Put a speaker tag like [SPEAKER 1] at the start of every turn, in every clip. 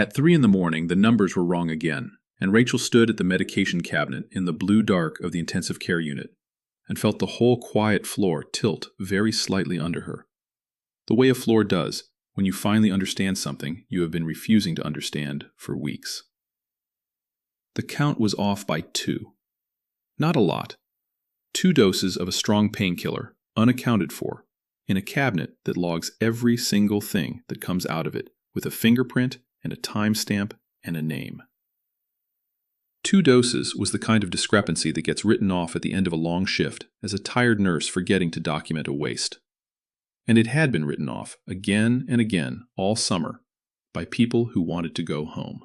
[SPEAKER 1] At 3 in the morning, the numbers were wrong again, and Rachel stood at the medication cabinet in the blue dark of the intensive care unit and felt the whole quiet floor tilt very slightly under her, the way a floor does when you finally understand something you have been refusing to understand for weeks. The count was off by 2. Not a lot. 2 doses of a strong painkiller, unaccounted for, in a cabinet that logs every single thing that comes out of it with a fingerprint and a timestamp and a name. 2 doses was the kind of discrepancy that gets written off at the end of a long shift as a tired nurse forgetting to document a waste. And it had been written off again and again all summer by people who wanted to go home.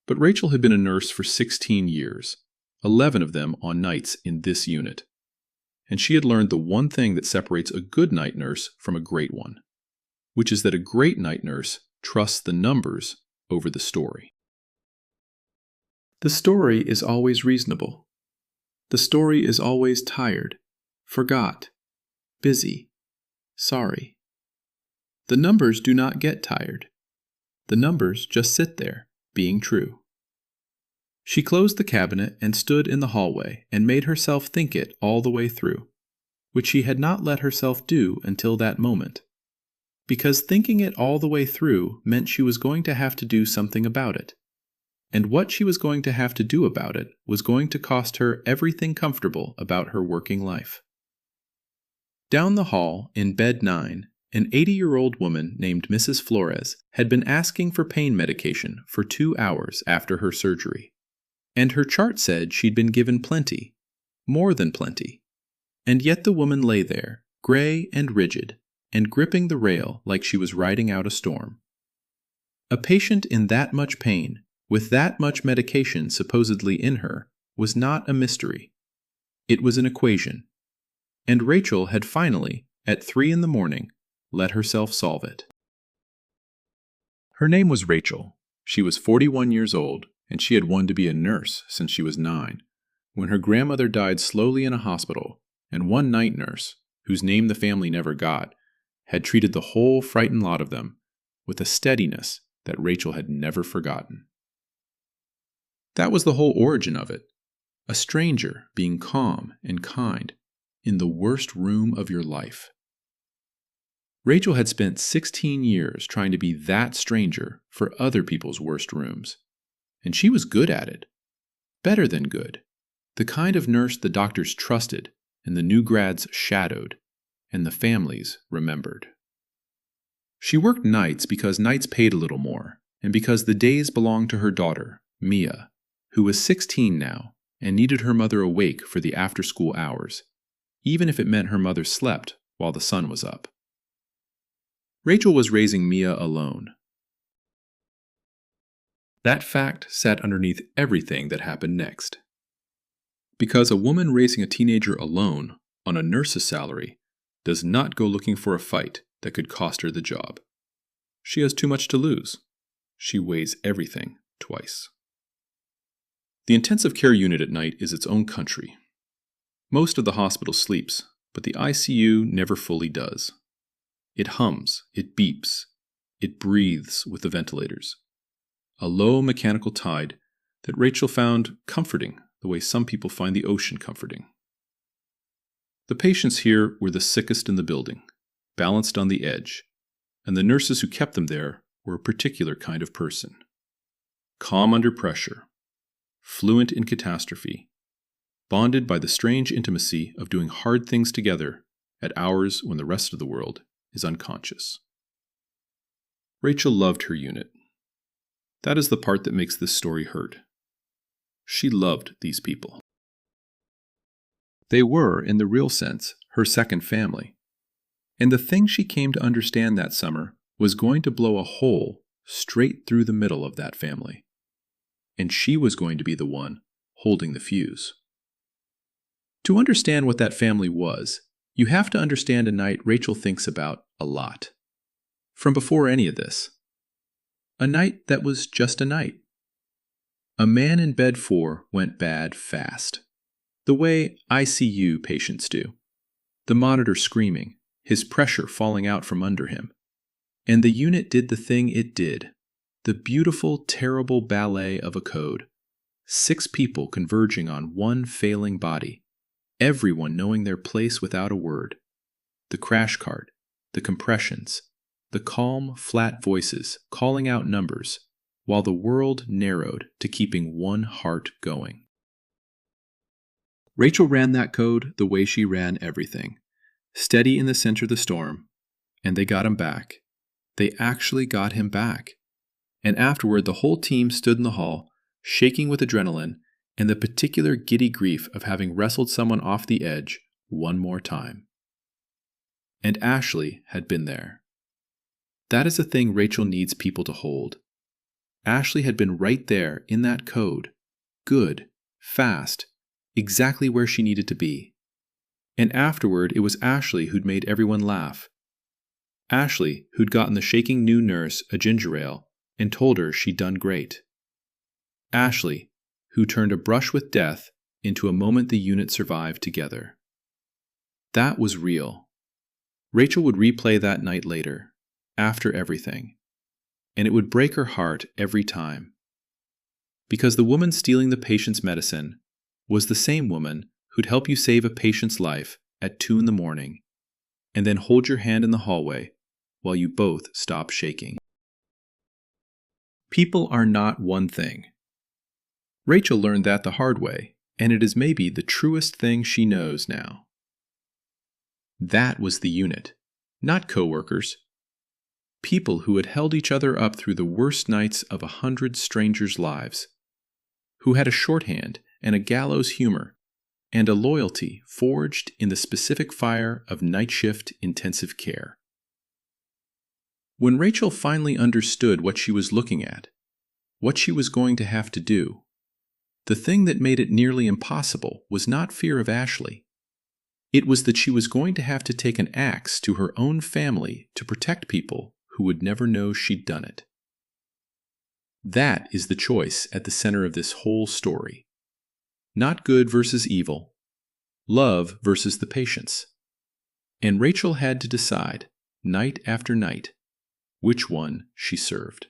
[SPEAKER 1] But Rachel had been a nurse for 16 years, 11 of them on nights in this unit. And she had learned the one thing that separates a good night nurse from a great one, which is that a great night nurse trusts the numbers over the story. The story is always reasonable. The story is always tired, forgot, busy, sorry. The numbers do not get tired. The numbers just sit there, being true. She closed the cabinet and stood in the hallway and made herself think it all the way through, which she had not let herself do until that moment. Because thinking it all the way through meant she was going to have to do something about it. And what she was going to have to do about it was going to cost her everything comfortable about her working life. Down the hall, in bed 9, an 80-year-old woman named Mrs. Flores had been asking for pain medication for 2 hours after her surgery. And her chart said she'd been given plenty, more than plenty. And yet the woman lay there, gray and rigid, and gripping the rail like she was riding out a storm. A patient in that much pain, with that much medication supposedly in her, was not a mystery. It was an equation. And Rachel had finally, at 3 in the morning, let herself solve it. Her name was Rachel. She was 41 years old, and she had wanted to be a nurse since she was 9, when her grandmother died slowly in a hospital, and one night nurse, whose name the family never got, had treated the whole frightened lot of them with a steadiness that Rachel had never forgotten. That was the whole origin of it, a stranger being calm and kind in the worst room of your life. Rachel had spent 16 years trying to be that stranger for other people's worst rooms, and she was good at it. Better than good. The kind of nurse the doctors trusted and the new grads shadowed, and the families remembered. She worked nights because nights paid a little more, and because the days belonged to her daughter, Mia, who was 16 now and needed her mother awake for the after-school hours, even if it meant her mother slept while the sun was up. Rachel was raising Mia alone. That fact sat underneath everything that happened next. Because a woman raising a teenager alone on a nurse's salary does not go looking for a fight that could cost her the job. She has too much to lose. She weighs everything twice. The intensive care unit at night is its own country. Most of the hospital sleeps, but the ICU never fully does. It hums, it beeps, it breathes with the ventilators. A low mechanical tide that Rachel found comforting the way some people find the ocean comforting. The patients here were the sickest in the building, balanced on the edge, and the nurses who kept them there were a particular kind of person. Calm under pressure, fluent in catastrophe, bonded by the strange intimacy of doing hard things together at hours when the rest of the world is unconscious. Rachel loved her unit. That is the part that makes this story hurt. She loved these people. They were, in the real sense, her second family. And the thing she came to understand that summer was going to blow a hole straight through the middle of that family. And she was going to be the one holding the fuse. To understand what that family was, you have to understand a night Rachel thinks about a lot. From before any of this. A night that was just a night. A man in bed 4 went bad fast. The way ICU patients do. The monitor screaming, his pressure falling out from under him. And the unit did the thing it did. The beautiful, terrible ballet of a code. 6 people converging on one failing body, everyone knowing their place without a word. The crash cart, the compressions, the calm, flat voices calling out numbers, while the world narrowed to keeping one heart going. Rachel ran that code the way she ran everything. Steady in the center of the storm, and they got him back. They actually got him back. And afterward, the whole team stood in the hall, shaking with adrenaline and the particular giddy grief of having wrestled someone off the edge one more time. And Ashley had been there. That is the thing Rachel needs people to hold. Ashley had been right there in that code, good, fast, exactly where she needed to be. And afterward, it was Ashley who'd made everyone laugh. Ashley who'd gotten the shaking new nurse a ginger ale and told her she'd done great. Ashley who turned a brush with death into a moment the unit survived together. That was real. Rachel would replay that night later, after everything, and it would break her heart every time. Because the woman stealing the patient's medicine was the same woman who'd help you save a patient's life at 2 a.m, and then hold your hand in the hallway while you both stop shaking. People are not one thing. Rachel learned that the hard way, and it is maybe the truest thing she knows now. That was the unit, not coworkers. People who had held each other up through the worst nights of 100 strangers' lives, who had a shorthand and a gallows humor, and a loyalty forged in the specific fire of night shift intensive care. When Rachel finally understood what she was looking at, what she was going to have to do, the thing that made it nearly impossible was not fear of Ashley. It was that she was going to have to take an axe to her own family to protect people who would never know she'd done it. That is the choice at the center of this whole story. Not good versus evil, love versus the patients. And Rachel had to decide, night after night, which one she served.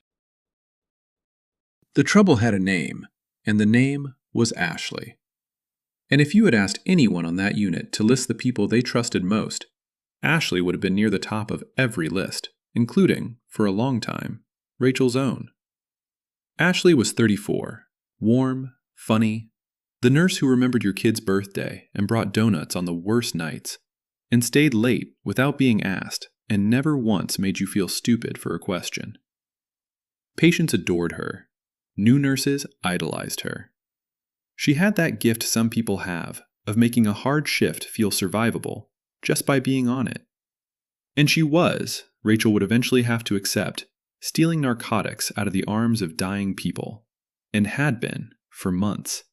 [SPEAKER 1] The trouble had a name, and the name was Ashley. And if you had asked anyone on that unit to list the people they trusted most, Ashley would have been near the top of every list, including, for a long time, Rachel's own. Ashley was 34, warm, funny, the nurse who remembered your kid's birthday and brought donuts on the worst nights, and stayed late without being asked, and never once made you feel stupid for a question. Patients adored her. New nurses idolized her. She had that gift some people have, of making a hard shift feel survivable just by being on it. And she was, Rachel would eventually have to accept, stealing narcotics out of the arms of dying people, and had been for months,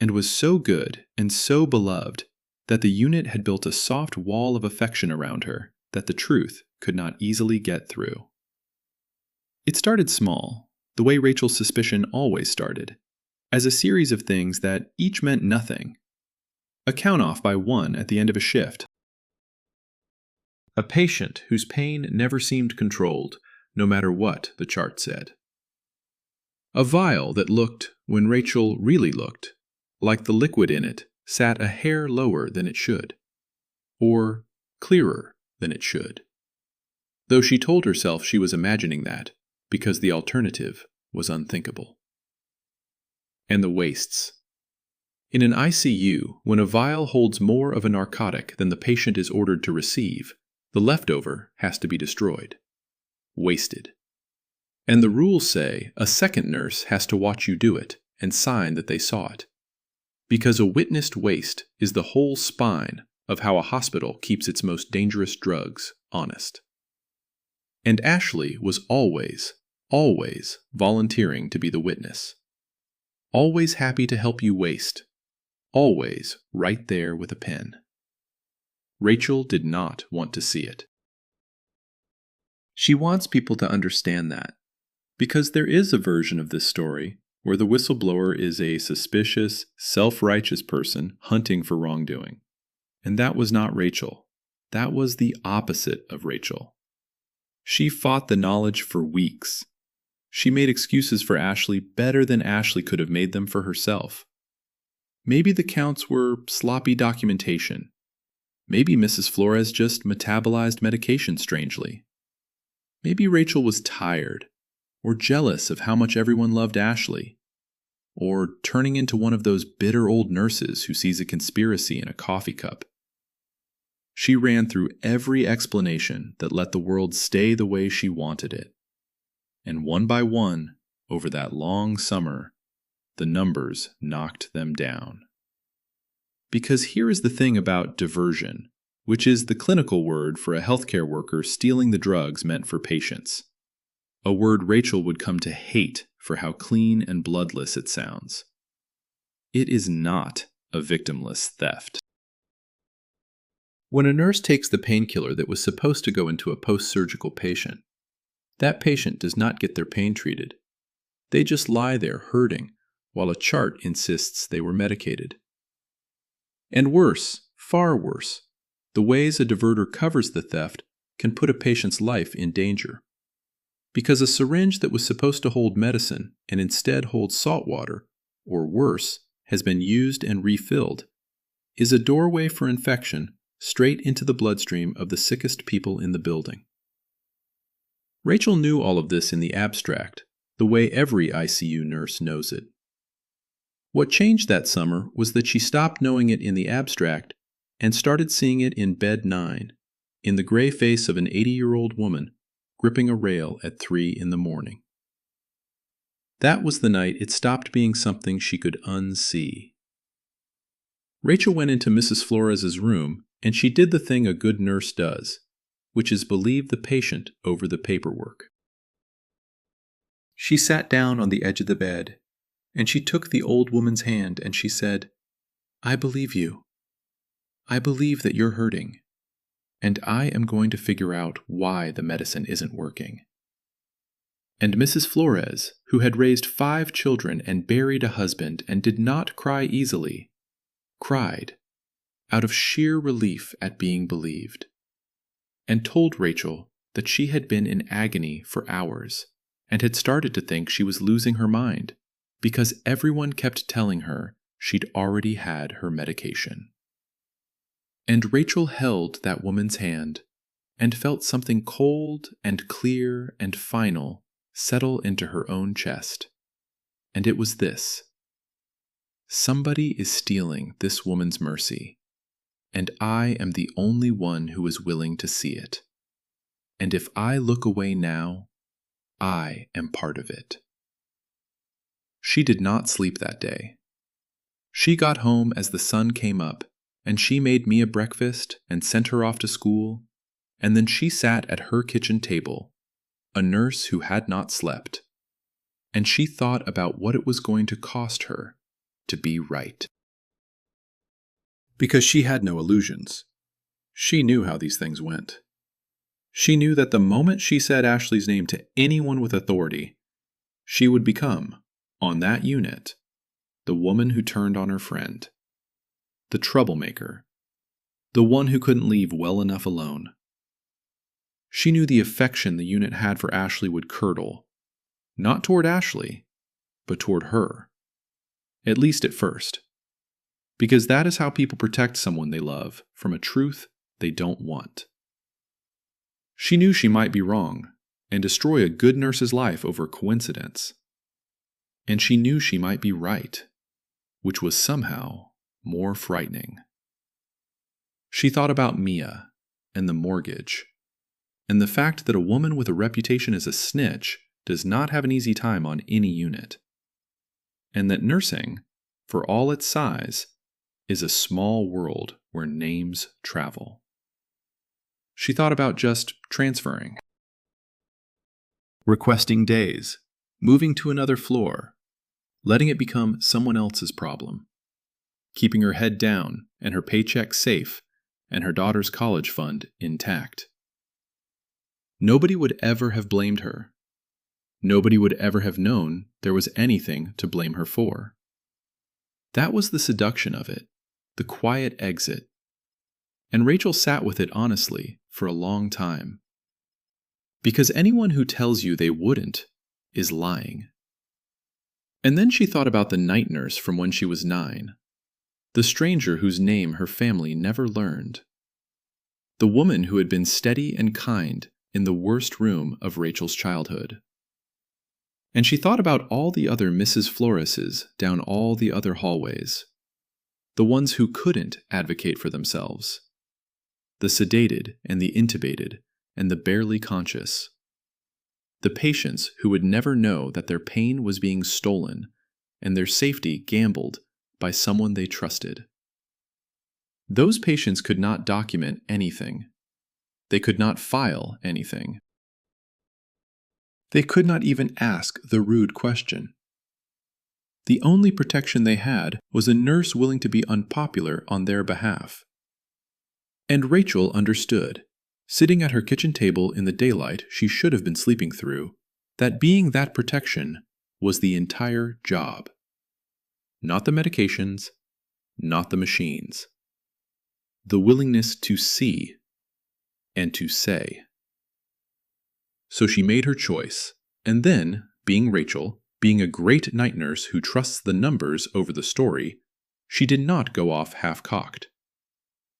[SPEAKER 1] and was so good and so beloved that the unit had built a soft wall of affection around her that the truth could not easily get through. It started small, the way Rachel's suspicion always started, as a series of things that each meant nothing. A count-off by one at the end of a shift. A patient whose pain never seemed controlled, no matter what the chart said. A vial that looked, when Rachel really looked, like the liquid in it sat a hair lower than it should, or clearer than it should. Though she told herself she was imagining that, because the alternative was unthinkable. And the wastes. In an ICU, when a vial holds more of a narcotic than the patient is ordered to receive, the leftover has to be destroyed. Wasted. And the rules say a second nurse has to watch you do it and sign that they saw it. Because a witnessed waste is the whole spine of how a hospital keeps its most dangerous drugs honest. And Ashley was always volunteering to be the witness. Always happy to help you waste. Always right there with a pen. Rachel did not want to see it. She wants people to understand that, because there is a version of this story where the whistleblower is a suspicious, self-righteous person hunting for wrongdoing. And that was not Rachel. That was the opposite of Rachel. She fought the knowledge for weeks. She made excuses for Ashley better than Ashley could have made them for herself. Maybe the counts were sloppy documentation. Maybe Mrs. Flores just metabolized medication strangely. Maybe Rachel was tired, or jealous of how much everyone loved Ashley, or turning into one of those bitter old nurses who sees a conspiracy in a coffee cup. She ran through every explanation that let the world stay the way she wanted it. And one by one, over that long summer, the numbers knocked them down. Because here is the thing about diversion, which is the clinical word for a healthcare worker stealing the drugs meant for patients. A word Rachel would come to hate for how clean and bloodless it sounds. It is not a victimless theft. When a nurse takes the painkiller that was supposed to go into a post-surgical patient, that patient does not get their pain treated. They just lie there hurting while a chart insists they were medicated. And worse, far worse, the ways a diverter covers the theft can put a patient's life in danger. Because a syringe that was supposed to hold medicine and instead holds salt water, or worse, has been used and refilled, is a doorway for infection straight into the bloodstream of the sickest people in the building. Rachel knew all of this in the abstract, the way every ICU nurse knows it. What changed that summer was that she stopped knowing it in the abstract and started seeing it in bed 9, in the gray face of an 80-year-old woman gripping a rail at 3 in the morning. That was the night it stopped being something she could unsee. Rachel went into Mrs. Flores's room, and she did the thing a good nurse does, which is believe the patient over the paperwork. She sat down on the edge of the bed, and she took the old woman's hand and she said, "I believe you. I believe that you're hurting, and I am going to figure out why the medicine isn't working." And Mrs. Flores, who had raised 5 children and buried a husband and did not cry easily, cried out of sheer relief at being believed, and told Rachel that she had been in agony for hours and had started to think she was losing her mind because everyone kept telling her she'd already had her medication. And Rachel held that woman's hand and felt something cold and clear and final settle into her own chest. And it was this: somebody is stealing this woman's mercy, and I am the only one who is willing to see it. And if I look away now, I am part of it. She did not sleep that day. She got home as the sun came up, and she made Mia breakfast and sent her off to school, and then she sat at her kitchen table, a nurse who had not slept, and she thought about what it was going to cost her to be right. Because she had no illusions. She knew how these things went. She knew that the moment she said Ashley's name to anyone with authority, she would become, on that unit, the woman who turned on her friend, the troublemaker, the one who couldn't leave well enough alone. She knew the affection the unit had for Ashley would curdle, not toward Ashley, but toward her, at least at first, because that is how people protect someone they love from a truth they don't want. She knew she might be wrong and destroy a good nurse's life over coincidence. And she knew she might be right, which was somehow more frightening. She thought about Mia and the mortgage, and the fact that a woman with a reputation as a snitch does not have an easy time on any unit, and that nursing, for all its size, is a small world where names travel. She thought about just transferring, requesting days, moving to another floor, letting it become someone else's problem, keeping her head down and her paycheck safe and her daughter's college fund intact. Nobody would ever have blamed her. Nobody would ever have known there was anything to blame her for. That was the seduction of it, the quiet exit. And Rachel sat with it honestly for a long time. Because anyone who tells you they wouldn't is lying. And then she thought about the night nurse from when she was 9, the stranger whose name her family never learned, the woman who had been steady and kind in the worst room of Rachel's childhood. And she thought about all the other Mrs. Flores's down all the other hallways, the ones who couldn't advocate for themselves, the sedated and the intubated and the barely conscious, the patients who would never know that their pain was being stolen and their safety gambled by someone they trusted. Those patients could not document anything. They could not file anything. They could not even ask the rude question. The only protection they had was a nurse willing to be unpopular on their behalf. And Rachel understood, sitting at her kitchen table in the daylight she should have been sleeping through, that being that protection was the entire job. Not the medications, not the machines. The willingness to see and to say. So she made her choice, and then, being Rachel, being a great night nurse who trusts the numbers over the story, she did not go off half-cocked.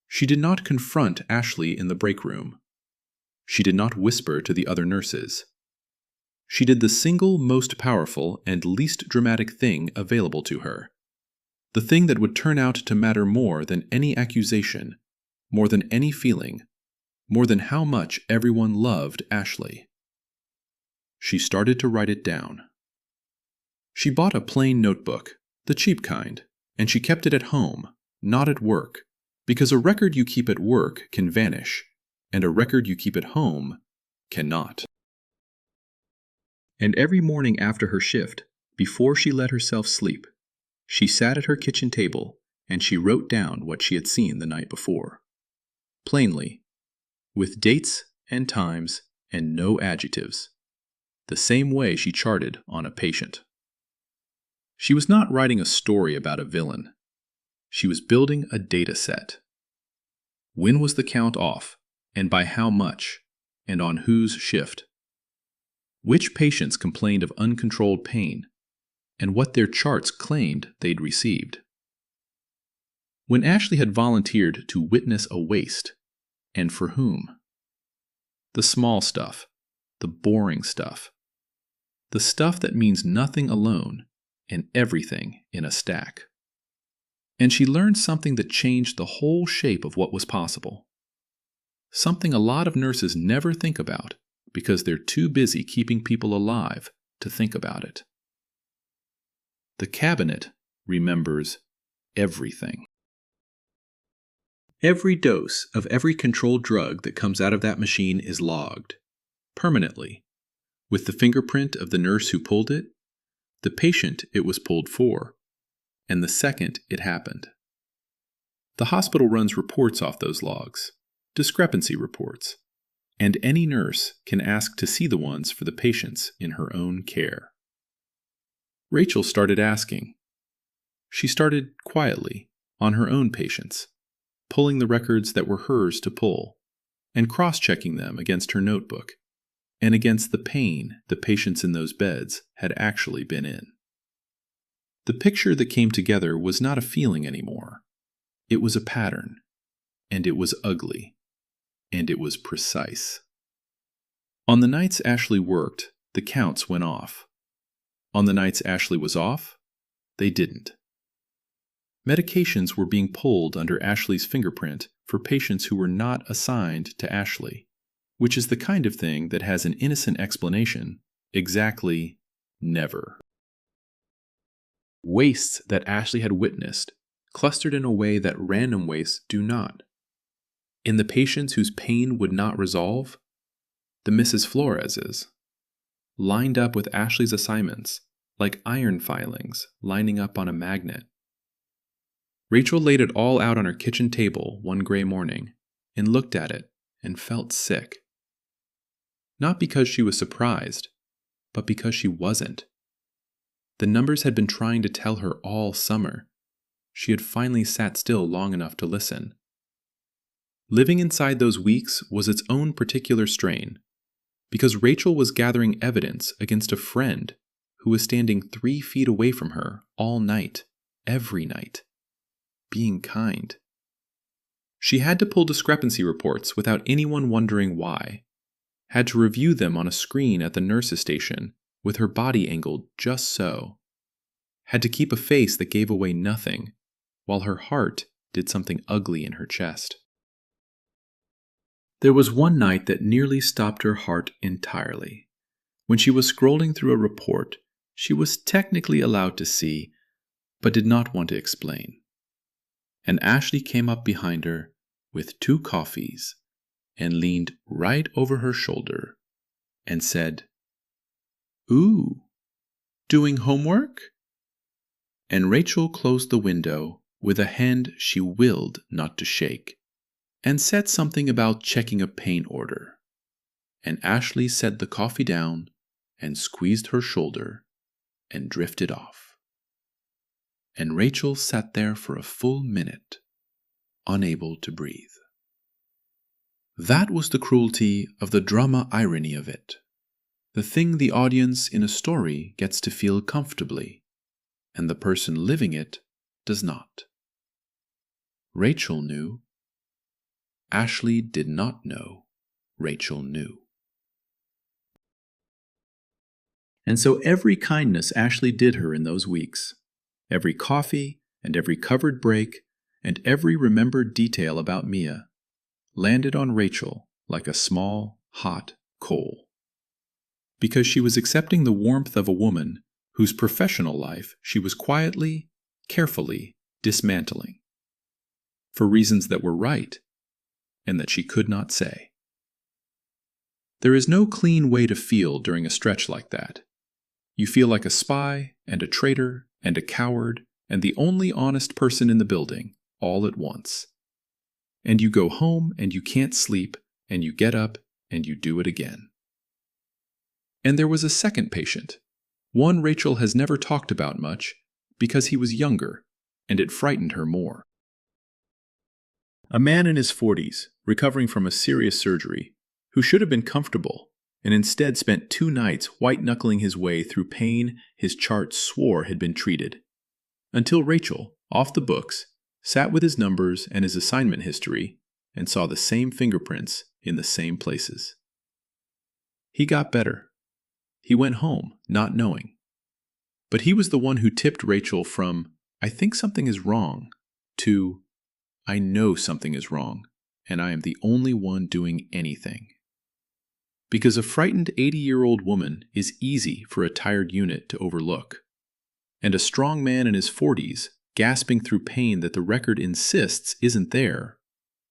[SPEAKER 1] She did not confront Ashley in the break room. She did not whisper to the other nurses. She did the single most powerful and least dramatic thing available to her. The thing that would turn out to matter more than any accusation, more than any feeling, more than how much everyone loved Ashley. She started to write it down. She bought a plain notebook, the cheap kind, and she kept it at home, not at work, because a record you keep at work can vanish, and a record you keep at home cannot. And every morning after her shift, before she let herself sleep, she sat at her kitchen table and she wrote down what she had seen the night before. Plainly, with dates and times and no adjectives, the same way she charted on a patient. She was not writing a story about a villain. She was building a data set. When was the count off, and by how much, and on whose shift? Which patients complained of uncontrolled pain, and what their charts claimed they'd received? When Ashley had volunteered to witness a waste, and for whom? The small stuff, the boring stuff, the stuff that means nothing alone and everything in a stack. And she learned something that changed the whole shape of what was possible. Something a lot of nurses never think about because they're too busy keeping people alive to think about it. The cabinet remembers everything. Every dose of every controlled drug that comes out of that machine is logged, permanently, with the fingerprint of the nurse who pulled it, the patient it was pulled for, and the second it happened. The hospital runs reports off those logs, discrepancy reports, and any nurse can ask to see the ones for the patients in her own care. Rachel started asking. She started quietly, on her own patients, pulling the records that were hers to pull, and cross-checking them against her notebook, and against the pain the patients in those beds had actually been in. The picture that came together was not a feeling anymore. It was a pattern, and it was ugly, and it was precise. On the nights Ashley worked, the counts went off. On the nights Ashley was off, they didn't. Medications were being pulled under Ashley's fingerprint for patients who were not assigned to Ashley, which is the kind of thing that has an innocent explanation, exactly never. Wastes that Ashley had witnessed clustered in a way that random wastes do not. In the patients whose pain would not resolve, the Mrs. Flores's, lined up with Ashley's assignments, like iron filings lining up on a magnet. Rachel laid it all out on her kitchen table one gray morning and looked at it and felt sick. Not because she was surprised, but because she wasn't. The numbers had been trying to tell her all summer. She had finally sat still long enough to listen. Living inside those weeks was its own particular strain, because Rachel was gathering evidence against a friend who was standing 3 feet away from her all night, every night, being kind. She had to pull discrepancy reports without anyone wondering why, had to review them on a screen at the nurse's station with her body angled just so, had to keep a face that gave away nothing, while her heart did something ugly in her chest. There was one night that nearly stopped her heart entirely. When she was scrolling through a report she was technically allowed to see, but did not want to explain. And Ashley came up behind her with 2 coffees and leaned right over her shoulder and said, "Ooh, doing homework?" And Rachel closed the window with a hand she willed not to shake, and said something about checking a pain order. And Ashley set the coffee down and squeezed her shoulder and drifted off. And Rachel sat there for a full minute, unable to breathe. That was the cruelty of the drama irony of it, the thing the audience in a story gets to feel comfortably, and the person living it does not. Rachel knew. Ashley did not know. Rachel knew. And so every kindness Ashley did her in those weeks, every coffee and every covered break and every remembered detail about Mia, landed on Rachel like a small, hot coal. Because she was accepting the warmth of a woman whose professional life she was quietly, carefully dismantling, for reasons that were right and that she could not say. There is no clean way to feel during a stretch like that. You feel like a spy and a traitor and a coward and the only honest person in the building all at once. And you go home and you can't sleep and you get up and you do it again. And there was a second patient, one Rachel has never talked about much because he was younger and it frightened her more. A man in his 40s, recovering from a serious surgery, who should have been comfortable and instead spent 2 nights white-knuckling his way through pain his chart swore had been treated, until Rachel, off the books, sat with his numbers and his assignment history and saw the same fingerprints in the same places. He got better. He went home, not knowing. But he was the one who tipped Rachel from, "I think something is wrong," to, "I know something is wrong, and I am the only one doing anything." Because a frightened 80-year-old woman is easy for a tired unit to overlook, and a strong man in his 40s, gasping through pain that the record insists isn't there,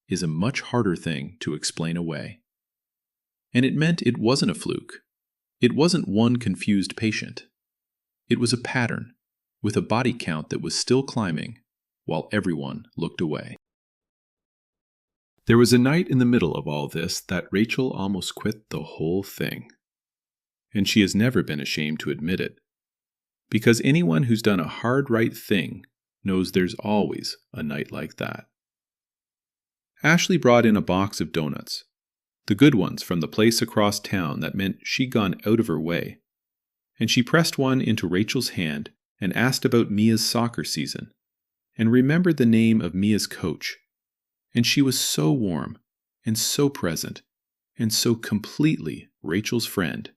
[SPEAKER 1] is a much harder thing to explain away. And it meant it wasn't a fluke. It wasn't one confused patient. It was a pattern, with a body count that was still climbing, while everyone looked away. There was a night in the middle of all this that Rachel almost quit the whole thing. And she has never been ashamed to admit it, because anyone who's done a hard right thing knows there's always a night like that. Ashley brought in a box of donuts, the good ones from the place across town that meant she'd gone out of her way, and she pressed one into Rachel's hand and asked about Mia's soccer season, and remembered the name of Mia's coach. And she was so warm, and so present, and so completely Rachel's friend,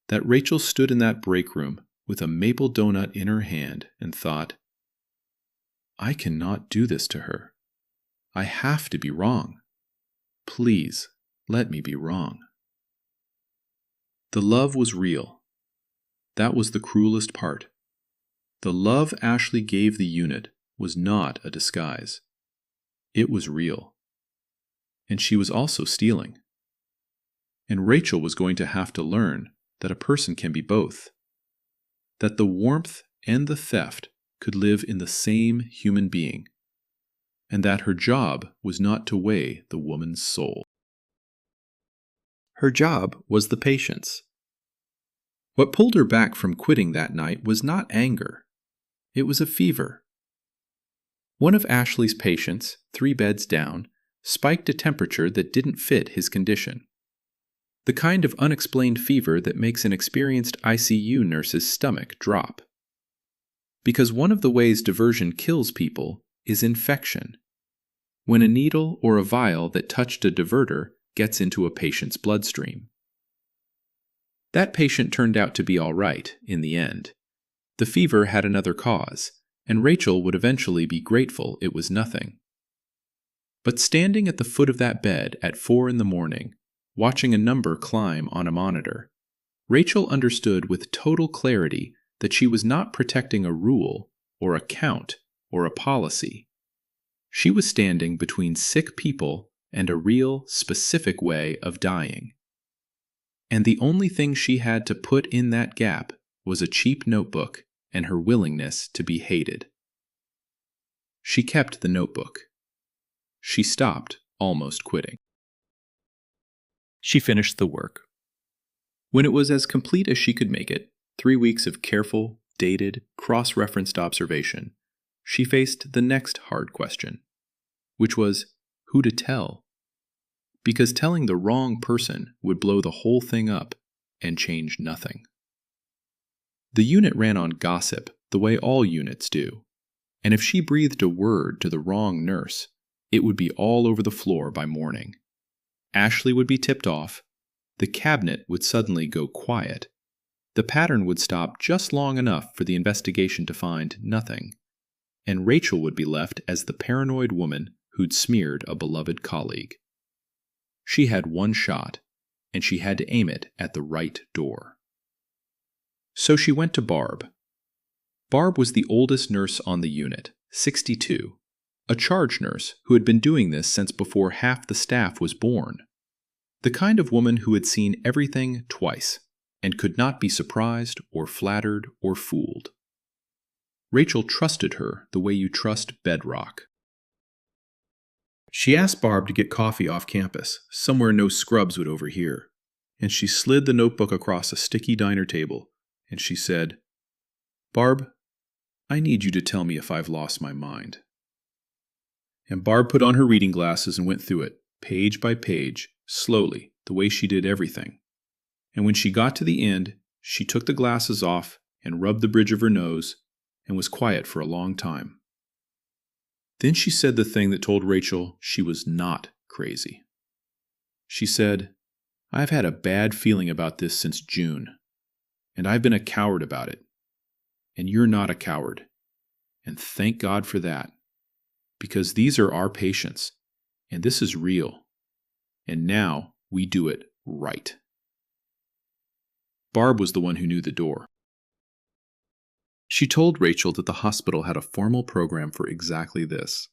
[SPEAKER 1] that Rachel stood in that break room with a maple donut in her hand and thought, "I cannot do this to her. I have to be wrong. Please, let me be wrong." The love was real. That was the cruelest part. The love Ashley gave the unit was not a disguise. It was real. And she was also stealing. And Rachel was going to have to learn that a person can be both. That the warmth and the theft could live in the same human being. And that her job was not to weigh the woman's soul. Her job was the patience. What pulled her back from quitting that night was not anger. It was a fever. One of Ashley's patients, 3 beds down, spiked a temperature that didn't fit his condition. The kind of unexplained fever that makes an experienced ICU nurse's stomach drop. Because one of the ways diversion kills people is infection. When a needle or a vial that touched a diverter gets into a patient's bloodstream. That patient turned out to be all right in the end. The fever had another cause, and Rachel would eventually be grateful it was nothing. But standing at the foot of that bed at 4 a.m, watching a number climb on a monitor, Rachel understood with total clarity that she was not protecting a rule or a count or a policy. She was standing between sick people and a real, specific way of dying. And the only thing she had to put in that gap was a cheap notebook and her willingness to be hated. She kept the notebook. She stopped almost quitting. She finished the work. When it was as complete as she could make it, 3 weeks of careful, dated, cross-referenced observation, she faced the next hard question, which was who to tell. Because telling the wrong person would blow the whole thing up and change nothing. The unit ran on gossip the way all units do, and if she breathed a word to the wrong nurse, it would be all over the floor by morning. Ashley would be tipped off, the cabinet would suddenly go quiet, the pattern would stop just long enough for the investigation to find nothing, and Rachel would be left as the paranoid woman who'd smeared a beloved colleague. She had one shot, and she had to aim it at the right door. So she went to Barb. Barb was the oldest nurse on the unit, 62, a charge nurse who had been doing this since before half the staff was born. The kind of woman who had seen everything twice, and could not be surprised or flattered or fooled. Rachel trusted her the way you trust bedrock. She asked Barb to get coffee off campus, somewhere no scrubs would overhear, and she slid the notebook across a sticky diner table, and she said, "Barb, I need you to tell me if I've lost my mind." And Barb put on her reading glasses and went through it, page by page, slowly, the way she did everything. And when she got to the end, she took the glasses off and rubbed the bridge of her nose and was quiet for a long time. Then she said the thing that told Rachel she was not crazy. She said, "I've had a bad feeling about this since June, and I've been a coward about it. And you're not a coward. And thank God for that. Because these are our patients, and this is real. And now we do it right." Barb was the one who knew the door. She told Rachel that the hospital had a formal program for exactly this.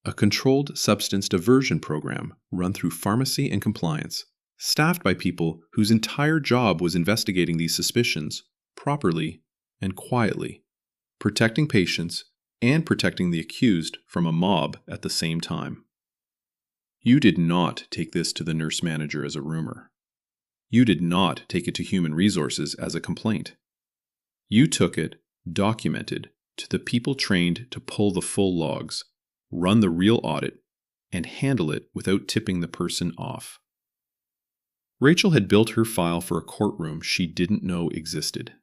[SPEAKER 1] A controlled substance diversion program run through pharmacy and compliance, staffed by people whose entire job was investigating these suspicions properly and quietly, protecting patients and protecting the accused from a mob at the same time. You did not take this to the nurse manager as a rumor. You did not take it to human resources as a complaint. You took it, documented, to the people trained to pull the full logs, run the real audit, and handle it without tipping the person off. Rachel had built her file for a courtroom she didn't know existed.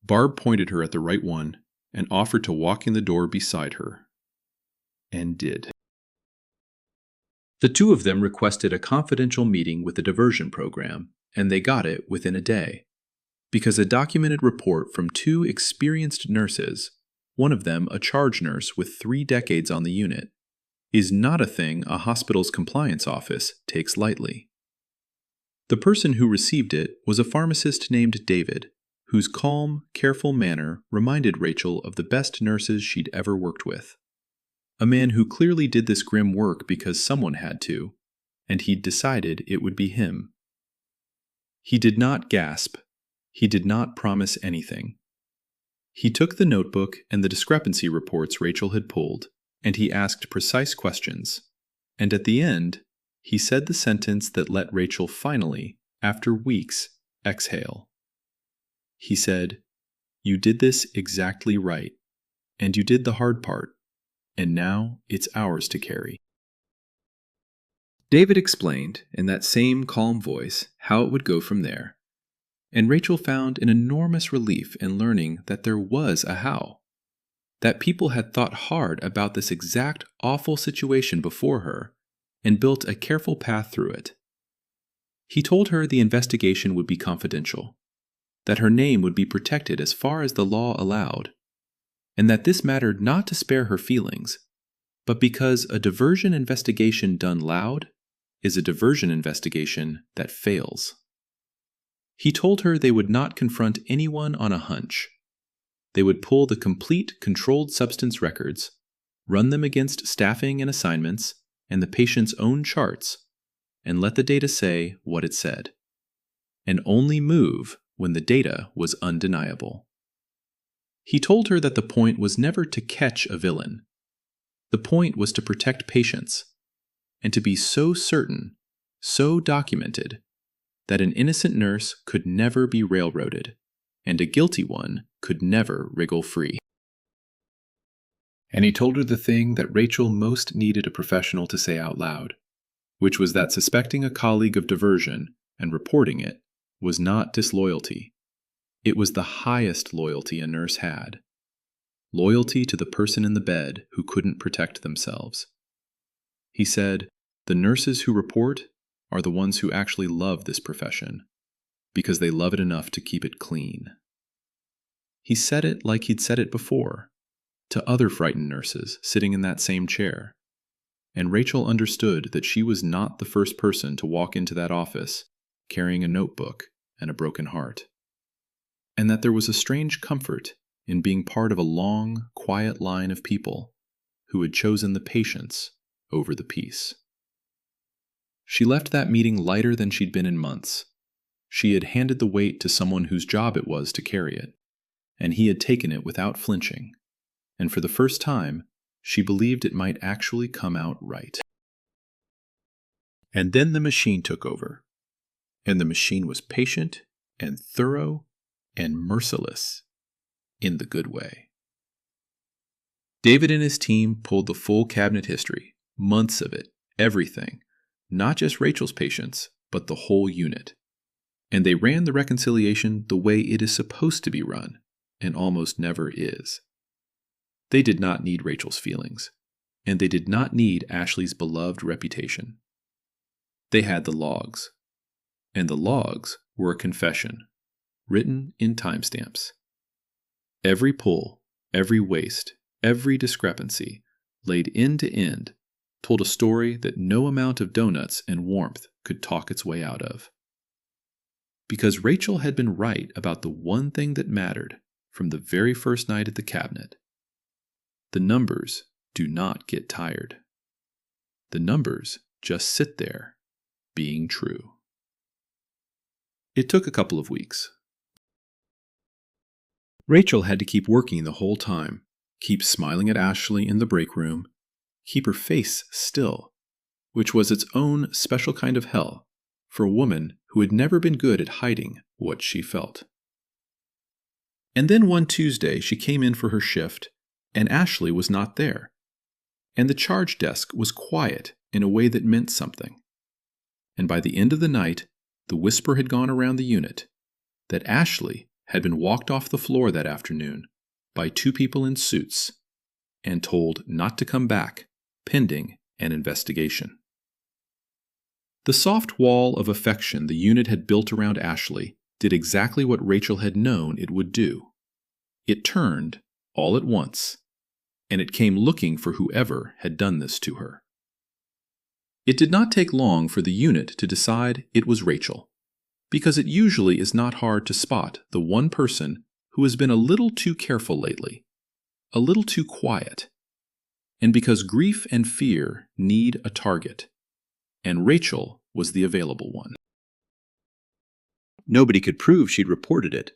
[SPEAKER 1] Barb pointed her at the right one and offered to walk in the door beside her. And did. The two of them requested a confidential meeting with the diversion program, and they got it within a day. Because a documented report from 2 experienced nurses, one of them a charge nurse with 3 decades on the unit, is not a thing a hospital's compliance office takes lightly. The person who received it was a pharmacist named David, whose calm, careful manner reminded Rachel of the best nurses she'd ever worked with. A man who clearly did this grim work because someone had to, and he'd decided it would be him. He did not gasp. He did not promise anything. He took the notebook and the discrepancy reports Rachel had pulled, and he asked precise questions. And at the end, he said the sentence that let Rachel finally, after weeks, exhale. He said, "You did this exactly right, and you did the hard part, and now it's ours to carry." David explained, in that same calm voice, how it would go from there, and Rachel found an enormous relief in learning that there was a how, that people had thought hard about this exact awful situation before her and built a careful path through it. He told her the investigation would be confidential, that her name would be protected as far as the law allowed, and that this mattered not to spare her feelings, but because a diversion investigation done loud is a diversion investigation that fails. He told her they would not confront anyone on a hunch. They would pull the complete controlled substance records, run them against staffing and assignments, and the patient's own charts, and let the data say what it said, and only move when the data was undeniable. He told her that the point was never to catch a villain. The point was to protect patients, and to be so certain, so documented, that an innocent nurse could never be railroaded, and a guilty one could never wriggle free. And he told her the thing that Rachel most needed a professional to say out loud, which was that suspecting a colleague of diversion and reporting it was not disloyalty. It was the highest loyalty a nurse had. Loyalty to the person in the bed who couldn't protect themselves. He said, the nurses who report are the ones who actually love this profession, because they love it enough to keep it clean. He said it like he'd said it before, to other frightened nurses sitting in that same chair, and Rachel understood that she was not the first person to walk into that office carrying a notebook and a broken heart, and that there was a strange comfort in being part of a long, quiet line of people who had chosen the patients over the peace. She left that meeting lighter than she'd been in months. She had handed the weight to someone whose job it was to carry it, and he had taken it without flinching, and for the first time, she believed it might actually come out right. And then the machine took over, and the machine was patient and thorough and merciless in the good way. David and his team pulled the full cabinet history, months of it, everything, not just Rachel's patients, but the whole unit. And they ran the reconciliation the way it is supposed to be run, and almost never is. They did not need Rachel's feelings, and they did not need Ashley's beloved reputation. They had the logs, and the logs were a confession, written in timestamps. Every pull, every waste, every discrepancy, laid end to end, told a story that no amount of donuts and warmth could talk its way out of. Because Rachel had been right about the one thing that mattered from the very first night at the cabinet. The numbers do not get tired. The numbers just sit there, being true. It took a couple of weeks. Rachel had to keep working the whole time, keep smiling at Ashley in the break room, keep her face still, which was its own special kind of hell for a woman who had never been good at hiding what she felt. And then one Tuesday she came in for her shift, and Ashley was not there, and the charge desk was quiet in a way that meant something. And by the end of the night, the whisper had gone around the unit that Ashley had been walked off the floor that afternoon by two people in suits and told not to come back, pending an investigation. The soft wall of affection the unit had built around Ashley did exactly what Rachel had known it would do. It turned, all at once, and it came looking for whoever had done this to her. It did not take long for the unit to decide it was Rachel, because it usually is not hard to spot the one person who has been a little too careful lately, a little too quiet, and because grief and fear need a target, and Rachel was the available one. Nobody could prove she'd reported it,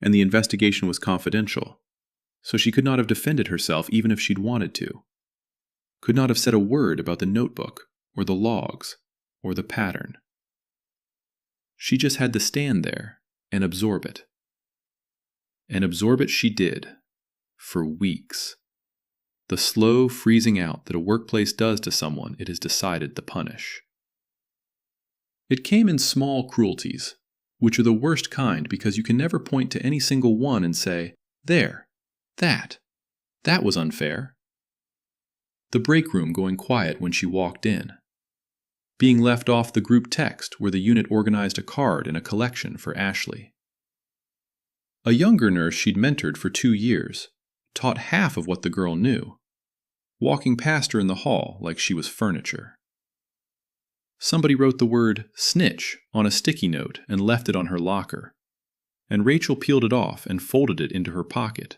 [SPEAKER 1] and the investigation was confidential, so she could not have defended herself even if she'd wanted to, could not have said a word about the notebook, or the logs, or the pattern. She just had to stand there and absorb it. And absorb it she did, for weeks. The slow freezing out that a workplace does to someone it is decided to punish. It came in small cruelties, which are the worst kind because you can never point to any single one and say, "There, that was unfair." The break room going quiet when she walked in. Being left off the group text where the unit organized a card and a collection for Ashley. A younger nurse she'd mentored for 2 years taught half of what the girl knew, walking past her in the hall like she was furniture. Somebody wrote the word snitch on a sticky note and left it on her locker, and Rachel peeled it off and folded it into her pocket,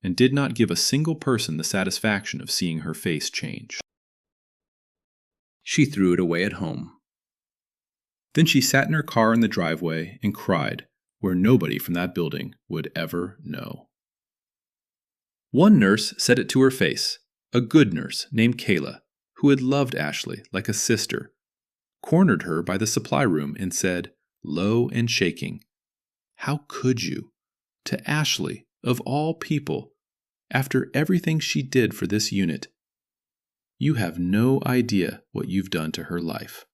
[SPEAKER 1] and did not give a single person the satisfaction of seeing her face change. She threw it away at home. Then she sat in her car in the driveway and cried where nobody from that building would ever know. One nurse said it to her face, a good nurse named Kayla, who had loved Ashley like a sister, cornered her by the supply room and said, low and shaking, "How could you? To Ashley, of all people, after everything she did for this unit. You have no idea what you've done to her life."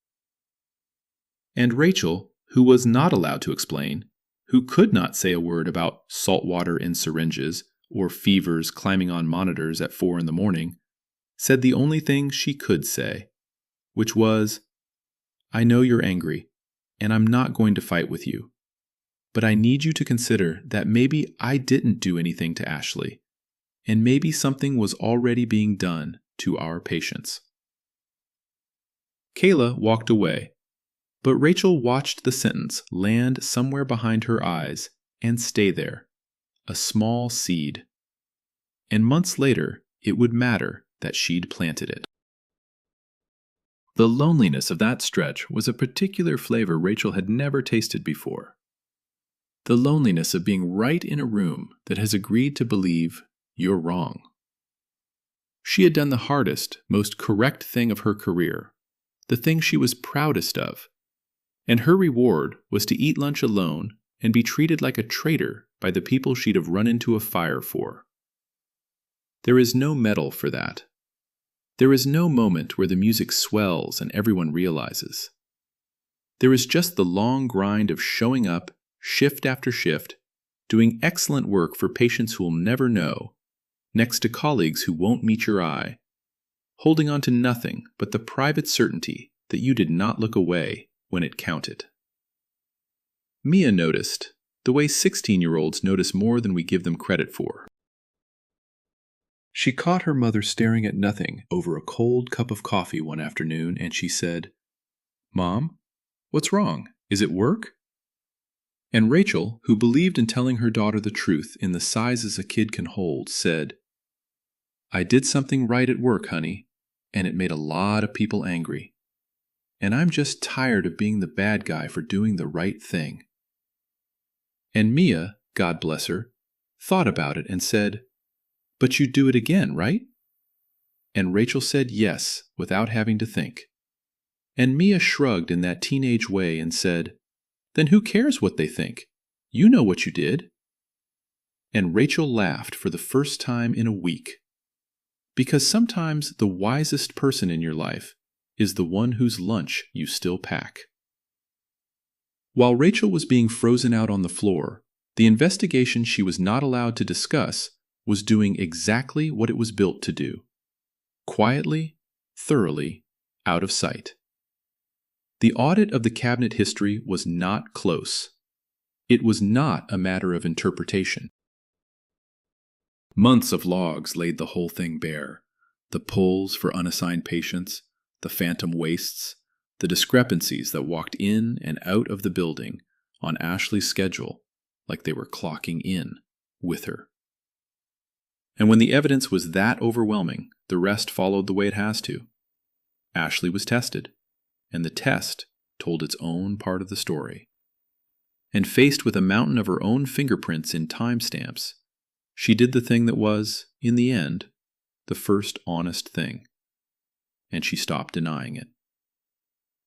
[SPEAKER 1] And Rachel, who was not allowed to explain, who could not say a word about salt water in syringes or fevers climbing on monitors at 4 a.m, said the only thing she could say, which was, "I know you're angry, and I'm not going to fight with you, but I need you to consider that maybe I didn't do anything to Ashley, and maybe something was already being done to our patients." Kayla walked away, but Rachel watched the sentence land somewhere behind her eyes and stay there, a small seed. And months later, it would matter that she'd planted it. The loneliness of that stretch was a particular flavor Rachel had never tasted before. The loneliness of being right in a room that has agreed to believe you're wrong. She had done the hardest, most correct thing of her career, the thing she was proudest of, and her reward was to eat lunch alone and be treated like a traitor by the people she'd have run into a fire for. There is no medal for that. There is no moment where the music swells and everyone realizes. There is just the long grind of showing up, shift after shift, doing excellent work for patients who'll never know, next to colleagues who won't meet your eye, holding on to nothing but the private certainty that you did not look away when it counted. Mia noticed the way 16-year-olds notice more than we give them credit for. She caught her mother staring at nothing over a cold cup of coffee one afternoon, and she said, "Mom, what's wrong? Is it work?" And Rachel, who believed in telling her daughter the truth in the sizes a kid can hold, said, "I did something right at work, honey, and it made a lot of people angry. And I'm just tired of being the bad guy for doing the right thing." And Mia, God bless her, thought about it and said, "But you'd do it again, right?" And Rachel said yes, without having to think. And Mia shrugged in that teenage way and said, "Then who cares what they think? You know what you did." And Rachel laughed for the first time in a week. Because sometimes the wisest person in your life is the one whose lunch you still pack. While Rachel was being frozen out on the floor, the investigation she was not allowed to discuss was doing exactly what it was built to do. Quietly, thoroughly, out of sight. The audit of the cabinet history was not close. It was not a matter of interpretation. Months of logs laid the whole thing bare. The pulls for unassigned patients, the phantom wastes, the discrepancies that walked in and out of the building on Ashley's schedule like they were clocking in with her. And when the evidence was that overwhelming, the rest followed the way it has to. Ashley was tested, and the test told its own part of the story. And faced with a mountain of her own fingerprints in timestamps, she did the thing that was, in the end, the first honest thing. And she stopped denying it.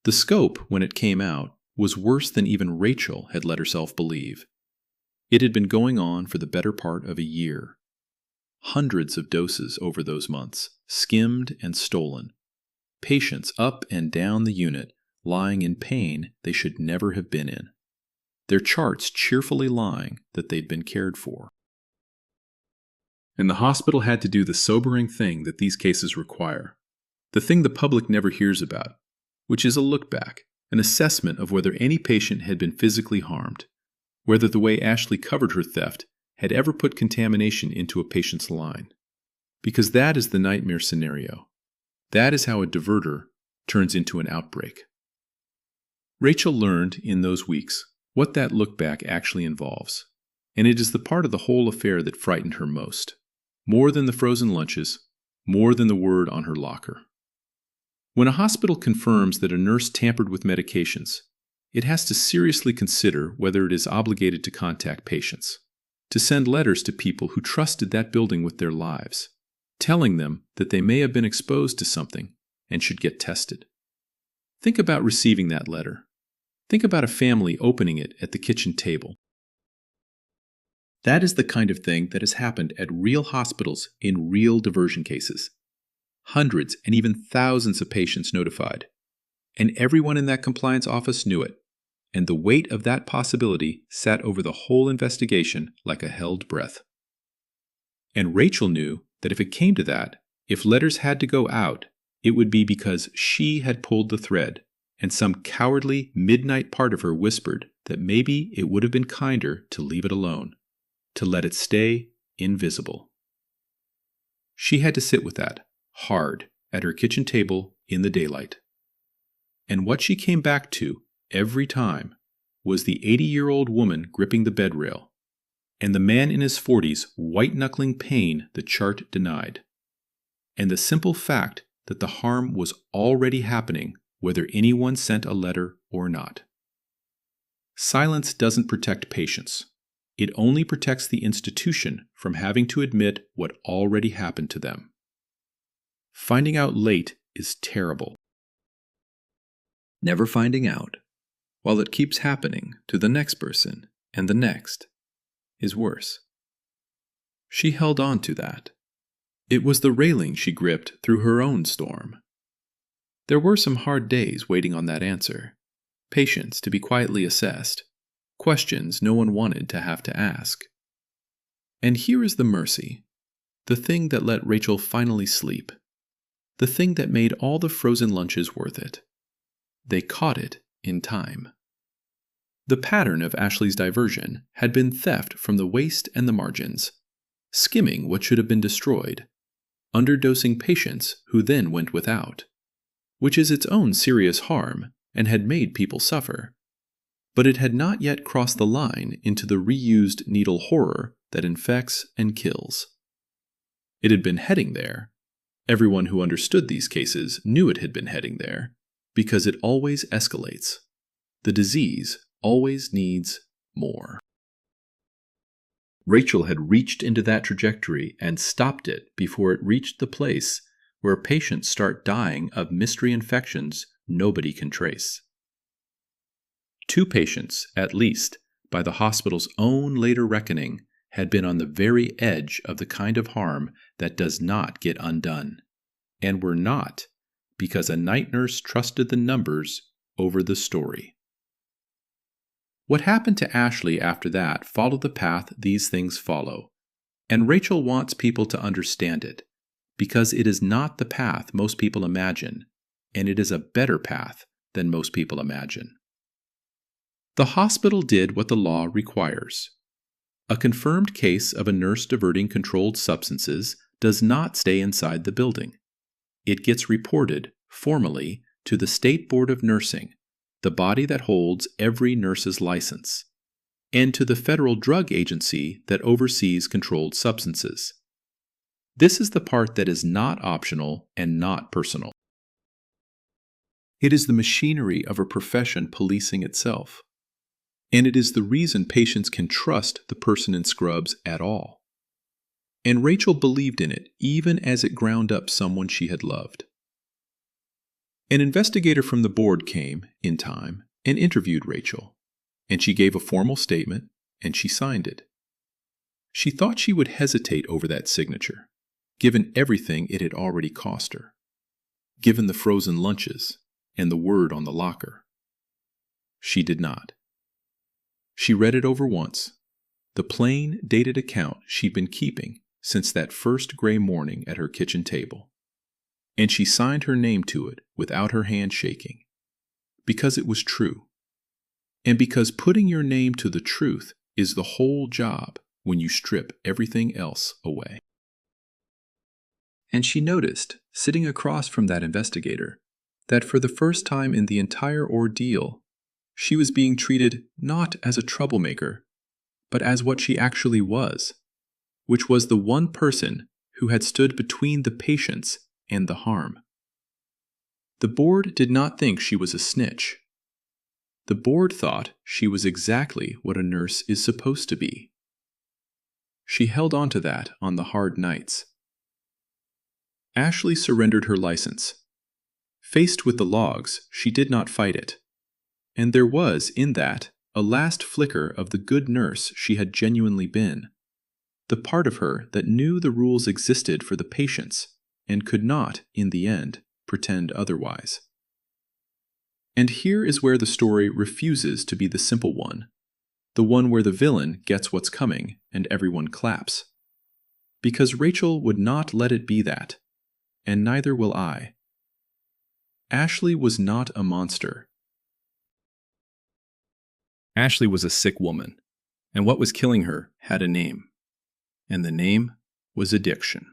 [SPEAKER 1] The scope, when it came out, was worse than even Rachel had let herself believe. It had been going on for the better part of a year. Hundreds of doses over those months, skimmed and stolen. Patients up and down the unit lying in pain they should never have been in, their charts cheerfully lying that they'd been cared for. And the hospital had to do the sobering thing that these cases require, the thing the public never hears about, which is a look back, an assessment of whether any patient had been physically harmed, whether the way Ashley covered her theft had ever put contamination into a patient's line. Because that is the nightmare scenario. That is how a diverter turns into an outbreak. Rachel learned in those weeks what that look back actually involves, and it is the part of the whole affair that frightened her most, more than the frozen lunches, more than the word on her locker. When a hospital confirms that a nurse tampered with medications, it has to seriously consider whether it is obligated to contact patients, to send letters to people who trusted that building with their lives, telling them that they may have been exposed to something and should get tested. Think about receiving that letter. Think about a family opening it at the kitchen table. That is the kind of thing that has happened at real hospitals in real diversion cases. Hundreds and even thousands of patients notified. And everyone in that compliance office knew it. And the weight of that possibility sat over the whole investigation like a held breath. And Rachel knew that if it came to that, if letters had to go out, it would be because she had pulled the thread, and some cowardly midnight part of her whispered that maybe it would have been kinder to leave it alone, to let it stay invisible. She had to sit with that, hard, at her kitchen table in the daylight. And what she came back to, every time, was the 80-year-old woman gripping the bed rail, and the man in his 40s white-knuckling pain the chart denied, and the simple fact that the harm was already happening whether anyone sent a letter or not. Silence doesn't protect patients. It only protects the institution from having to admit what already happened to them. Finding out late is terrible. Never finding out, while it keeps happening to the next person and the next, is worse. She held on to that. It was the railing she gripped through her own storm. There were some hard days waiting on that answer, patients to be quietly assessed, questions no one wanted to have to ask. And here is the mercy, the thing that let Rachel finally sleep, the thing that made all the frozen lunches worth it. They caught it in time. The pattern of Ashley's diversion had been theft from the waist and the margins, skimming what should have been destroyed, underdosing patients who then went without, which is its own serious harm and had made people suffer. But it had not yet crossed the line into the reused needle horror that infects and kills. It had been heading there. Everyone who understood these cases knew it had been heading there, because it always escalates. The disease always needs more. Rachel had reached into that trajectory and stopped it before it reached the place where patients start dying of mystery infections nobody can trace. 2 patients, at least, by the hospital's own later reckoning, had been on the very edge of the kind of harm that does not get undone, and were not because a night nurse trusted the numbers over the story. What happened to Ashley after that followed the path these things follow, and Rachel wants people to understand it, because it is not the path most people imagine, and it is a better path than most people imagine. The hospital did what the law requires. A confirmed case of a nurse diverting controlled substances does not stay inside the building. It gets reported, formally, to the State Board of Nursing, the body that holds every nurse's license, and to the federal drug agency that oversees controlled substances. This is the part that is not optional and not personal. It is the machinery of a profession policing itself. And it is the reason patients can trust the person in scrubs at all. And Rachel believed in it even as it ground up someone she had loved. An investigator from the board came, in time, and interviewed Rachel, and she gave a formal statement, and she signed it. She thought she would hesitate over that signature, given everything it had already cost her, given the frozen lunches, and the word on the locker. She did not. She read it over once, the plain, dated account she'd been keeping since that first gray morning at her kitchen table. And she signed her name to it without her hand shaking, because it was true. And because putting your name to the truth is the whole job when you strip everything else away. And she noticed, sitting across from that investigator, that for the first time in the entire ordeal, she was being treated not as a troublemaker, but as what she actually was, which was the one person who had stood between the patients and the harm. The board did not think she was a snitch. The board thought she was exactly what a nurse is supposed to be. She held on to that on the hard nights. Ashley surrendered her license. Faced with the logs, she did not fight it. And there was, in that, a last flicker of the good nurse she had genuinely been, the part of her that knew the rules existed for the patients and could not, in the end, pretend otherwise. And here is where the story refuses to be the simple one, the one where the villain gets what's coming and everyone claps. Because Rachel would not let it be that, and neither will I. Ashley was not a monster. Ashley was a sick woman, and what was killing her had a name. And the name was addiction.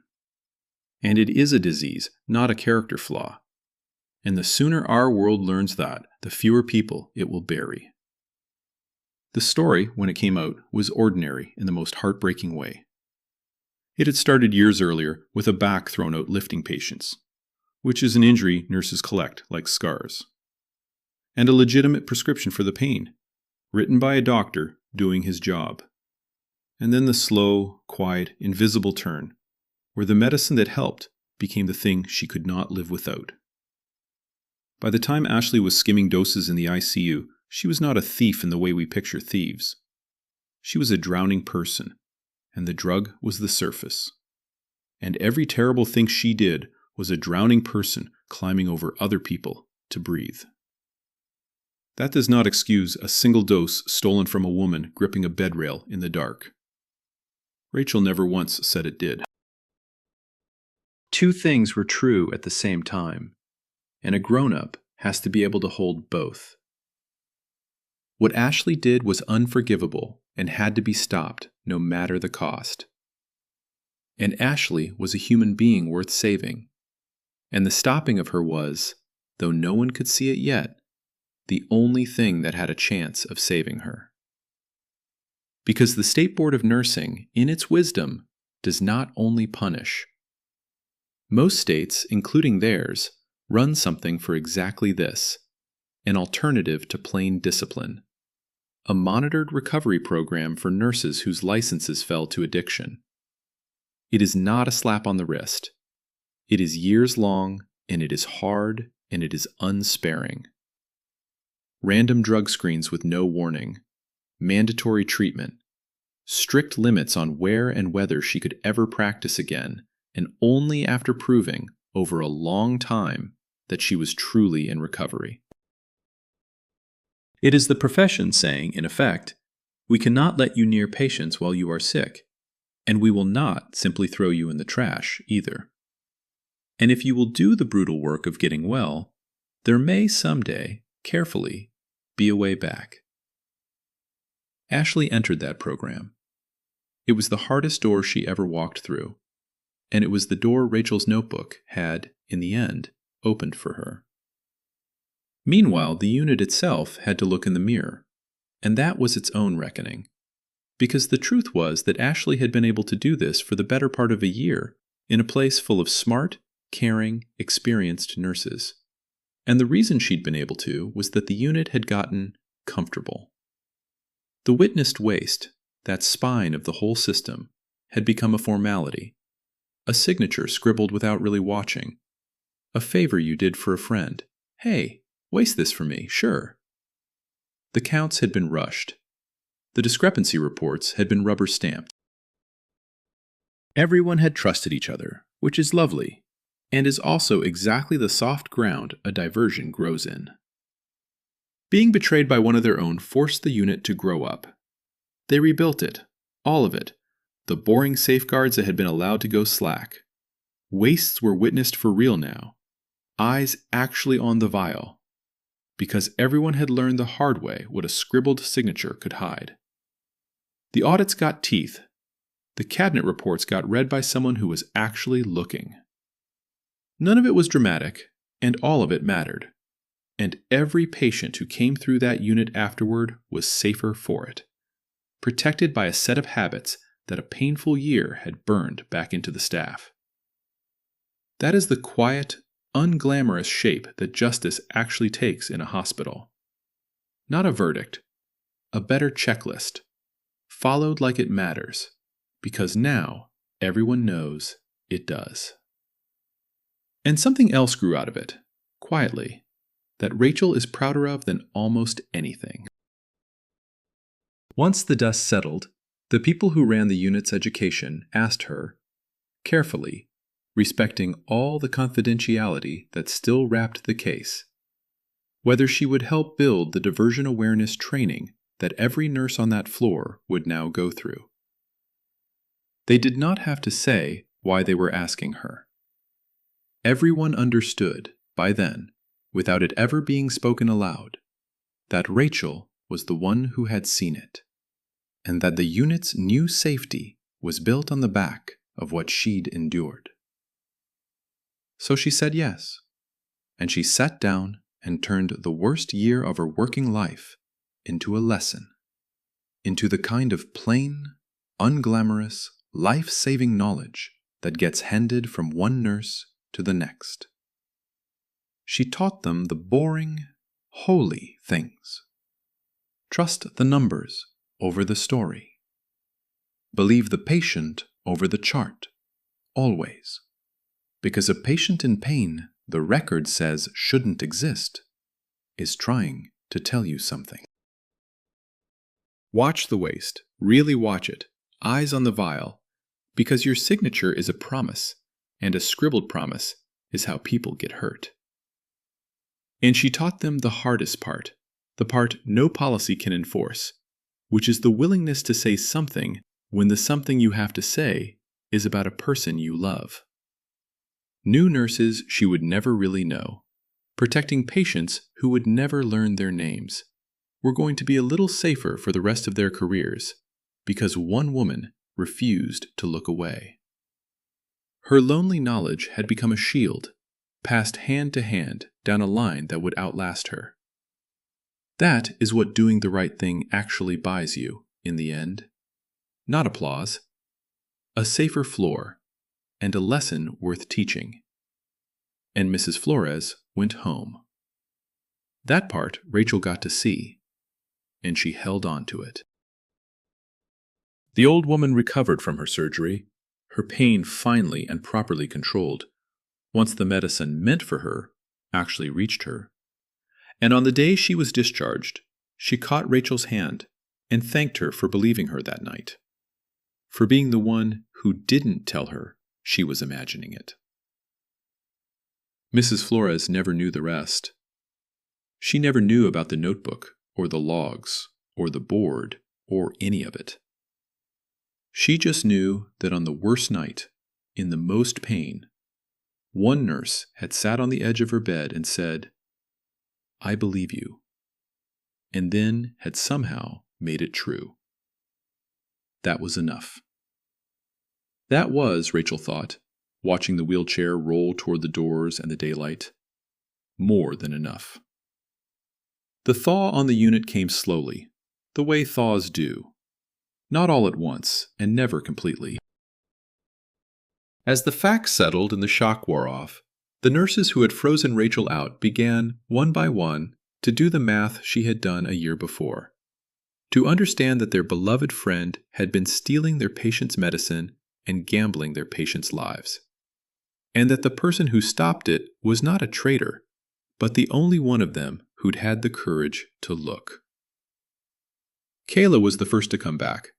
[SPEAKER 1] And it is a disease, not a character flaw. And the sooner our world learns that, the fewer people it will bury. The story, when it came out, was ordinary in the most heartbreaking way. It had started years earlier with a back thrown out lifting patients, which is an injury nurses collect like scars, and a legitimate prescription for the pain, written by a doctor doing his job. And then the slow, quiet, invisible turn, where the medicine that helped became the thing she could not live without. By the time Ashley was skimming doses in the ICU, she was not a thief in the way we picture thieves. She was a drowning person, and the drug was the surface. And every terrible thing she did was a drowning person climbing over other people to breathe. That does not excuse a single dose stolen from a woman gripping a bed rail in the dark. Rachel never once said it did. Two things were true at the same time, and a grown-up has to be able to hold both. What Ashley did was unforgivable and had to be stopped no matter the cost. And Ashley was a human being worth saving, and the stopping of her was, though no one could see it yet, the only thing that had a chance of saving her. Because the State Board of Nursing, in its wisdom, does not only punish. Most states, including theirs, run something for exactly this, an alternative to plain discipline, a monitored recovery program for nurses whose licenses fell to addiction. It is not a slap on the wrist. It is years long, and it is hard, and it is unsparing. Random drug screens with no warning, mandatory treatment, strict limits on where and whether she could ever practice again, and only after proving, over a long time, that she was truly in recovery. It is the profession saying, in effect, we cannot let you near patients while you are sick, and we will not simply throw you in the trash either. And if you will do the brutal work of getting well, there may someday, carefully, be a way back. Ashley entered that program. It was the hardest door she ever walked through, and it was the door Rachel's notebook had, in the end, opened for her. Meanwhile, the unit itself had to look in the mirror, and that was its own reckoning. Because the truth was that Ashley had been able to do this for the better part of a year in a place full of smart, caring, experienced nurses. And the reason she'd been able to was that the unit had gotten comfortable. The witnessed waste, that spine of the whole system, had become a formality, a signature scribbled without really watching, a favor you did for a friend. Hey, waste this for me, sure. The counts had been rushed. The discrepancy reports had been rubber-stamped. Everyone had trusted each other, which is lovely, and is also exactly the soft ground a diversion grows in. Being betrayed by one of their own forced the unit to grow up. They rebuilt it, all of it, the boring safeguards that had been allowed to go slack. Wastes were witnessed for real now, eyes actually on the vial, because everyone had learned the hard way what a scribbled signature could hide. The audits got teeth. The cabinet reports got read by someone who was actually looking. None of it was dramatic, and all of it mattered. And every patient who came through that unit afterward was safer for it, protected by a set of habits that a painful year had burned back into the staff. That is the quiet, unglamorous shape that justice actually takes in a hospital. Not a verdict, a better checklist, followed like it matters, because now everyone knows it does. And something else grew out of it, quietly, that Rachel is prouder of than almost anything. Once the dust settled, the people who ran the unit's education asked her, carefully, respecting all the confidentiality that still wrapped the case, whether she would help build the diversion awareness training that every nurse on that floor would now go through. They did not have to say why they were asking her. Everyone understood, by then, without it ever being spoken aloud, that Rachel was the one who had seen it, and that the unit's new safety was built on the back of what she'd endured. So she said yes, and she sat down and turned the worst year of her working life into a lesson, into the kind of plain, unglamorous, life-saving knowledge that gets handed from one nurse to the next. She taught them the boring, holy things. Trust the numbers over the story. Believe the patient over the chart, always. Because a patient in pain the record says shouldn't exist is trying to tell you something. Watch the waste, really watch it, eyes on the vial, because your signature is a promise, and a scribbled promise is how people get hurt. And she taught them the hardest part, the part no policy can enforce, which is the willingness to say something when the something you have to say is about a person you love. New nurses she would never really know, protecting patients who would never learn their names, were going to be a little safer for the rest of their careers, because one woman refused to look away. Her lonely knowledge had become a shield, passed hand to hand down a line that would outlast her. That is what doing the right thing actually buys you, in the end. Not applause. A safer floor, and a lesson worth teaching. And Mrs. Flores went home. That part Rachel got to see, and she held on to it. The old woman recovered from her surgery, her pain finally and properly controlled, once the medicine meant for her actually reached her. And on the day she was discharged, she caught Rachel's hand and thanked her for believing her that night, for being the one who didn't tell her she was imagining it. Mrs. Flores never knew the rest. She never knew about the notebook, or the logs, or the board, or any of it. She just knew that on the worst night, in the most pain, one nurse had sat on the edge of her bed and said, "I believe you," and then had somehow made it true. That was enough. That was, Rachel thought, watching the wheelchair roll toward the doors and the daylight, more than enough. The thaw on the unit came slowly, the way thaws do, not all at once and never completely. As the facts settled and the shock wore off, the nurses who had frozen Rachel out began, one by one, to do the math she had done a year before, to understand that their beloved friend had been stealing their patients' medicine and gambling their patients' lives, and that the person who stopped it was not a traitor, but the only one of them who'd had the courage to look. Kayla was the first to come back.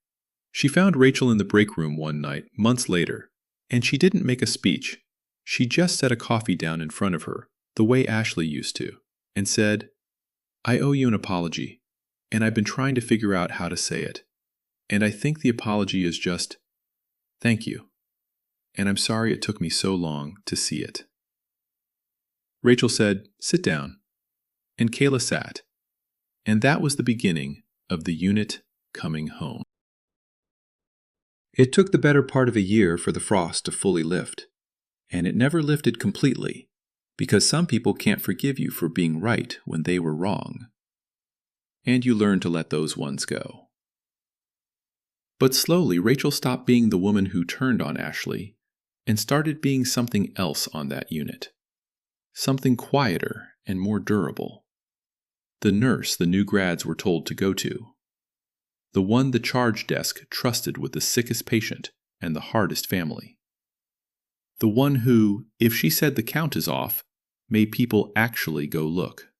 [SPEAKER 1] She found Rachel in the break room one night, months later, and she didn't make a speech. She just set a coffee down in front of her, the way Ashley used to, and said, "I owe you an apology, and I've been trying to figure out how to say it. And I think the apology is just, thank you. And I'm sorry it took me so long to see it." Rachel said, "Sit down." And Kayla sat. And that was the beginning of the unit coming home. It took the better part of a year for the frost to fully lift. And it never lifted completely, because some people can't forgive you for being right when they were wrong. And you learn to let those ones go. But slowly, Rachel stopped being the woman who turned on Ashley and started being something else on that unit. Something quieter and more durable. The nurse the new grads were told to go to. The one the charge desk trusted with the sickest patient and the hardest family. The one who, if she said the count is off, made people actually go look.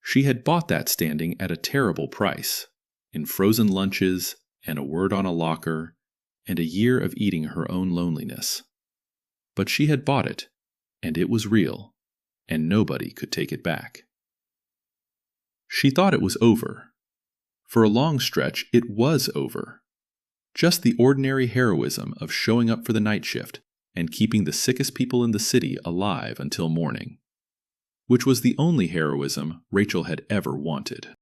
[SPEAKER 1] She had bought that standing at a terrible price, in frozen lunches and a word on a locker and a year of eating her own loneliness. But she had bought it, and it was real, and nobody could take it back. She thought it was over. For a long stretch, it was over. Just the ordinary heroism of showing up for the night shift and keeping the sickest people in the city alive until morning, which was the only heroism Rachel had ever wanted.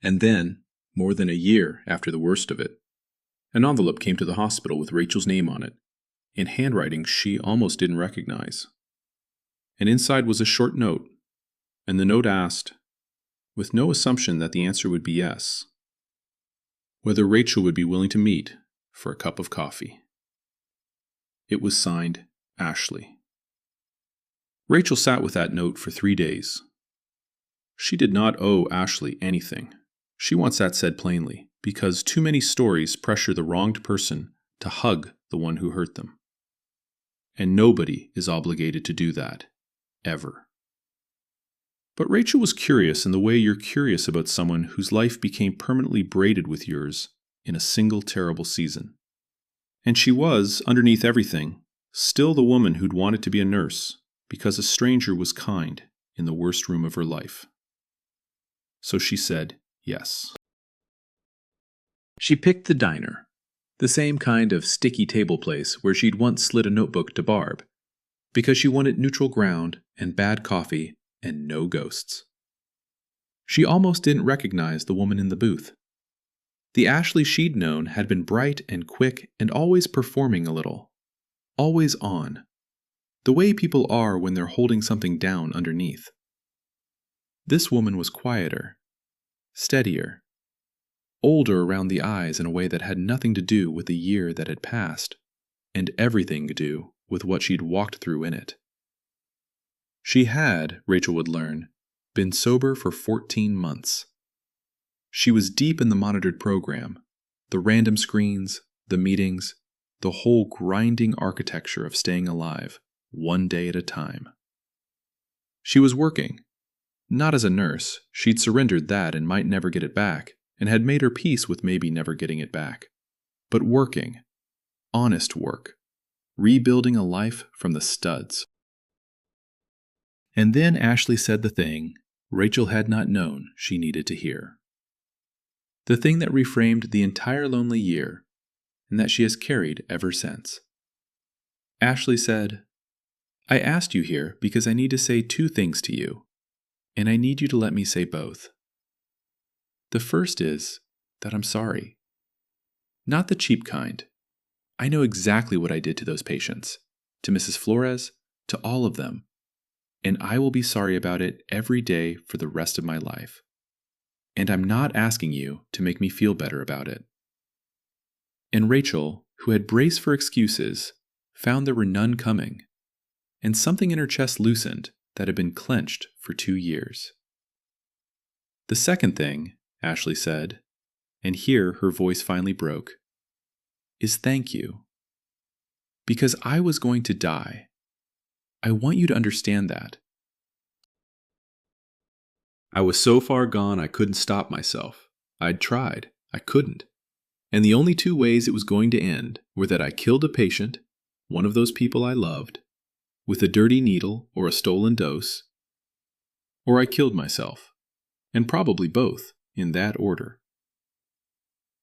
[SPEAKER 1] And then, more than a year after the worst of it, an envelope came to the hospital with Rachel's name on it, in handwriting she almost didn't recognize. And inside was a short note, and the note asked, with no assumption that the answer would be yes, whether Rachel would be willing to meet for a cup of coffee. It was signed Ashley. Rachel sat with that note for 3 days. She did not owe Ashley anything. She wants that said plainly, because too many stories pressure the wronged person to hug the one who hurt them. And nobody is obligated to do that, ever. But Rachel was curious in the way you're curious about someone whose life became permanently braided with yours in a single terrible season. And she was, underneath everything, still the woman who'd wanted to be a nurse because a stranger was kind in the worst room of her life. So she said yes. She picked the diner, the same kind of sticky table place where she'd once slid a notebook to Barb, because she wanted neutral ground and bad coffee and no ghosts. She almost didn't recognize the woman in the booth. The Ashley she'd known had been bright and quick and always performing a little. Always on. The way people are when they're holding something down underneath. This woman was quieter, steadier, older around the eyes in a way that had nothing to do with the year that had passed, and everything to do with what she'd walked through in it. She had, Rachel would learn, been sober for 14 months. She was deep in the monitored program, the random screens, the meetings, the whole grinding architecture of staying alive, one day at a time. She was working. Not as a nurse, she'd surrendered that and might never get it back, and had made her peace with maybe never getting it back. But working. Honest work. Rebuilding a life from the studs. And then Ashley said the thing Rachel had not known she needed to hear. The thing that reframed the entire lonely year, and that she has carried ever since. Ashley said, "I asked you here because I need to say 2 things to you, and I need you to let me say both. The first is that I'm sorry. Not the cheap kind. I know exactly what I did to those patients, to Mrs. Flores, to all of them, and I will be sorry about it every day for the rest of my life. And I'm not asking you to make me feel better about it." And Rachel, who had braced for excuses, found there were none coming, and something in her chest loosened that had been clenched for 2 years. The second thing, Ashley said, and here her voice finally broke, is thank you. Because I was going to die. I want you to understand that. I was so far gone I couldn't stop myself. I'd tried. I couldn't. And the only 2 ways it was going to end were that I killed a patient one of those people I loved, with a dirty needle or a stolen dose, or I killed myself, and probably both, in that order.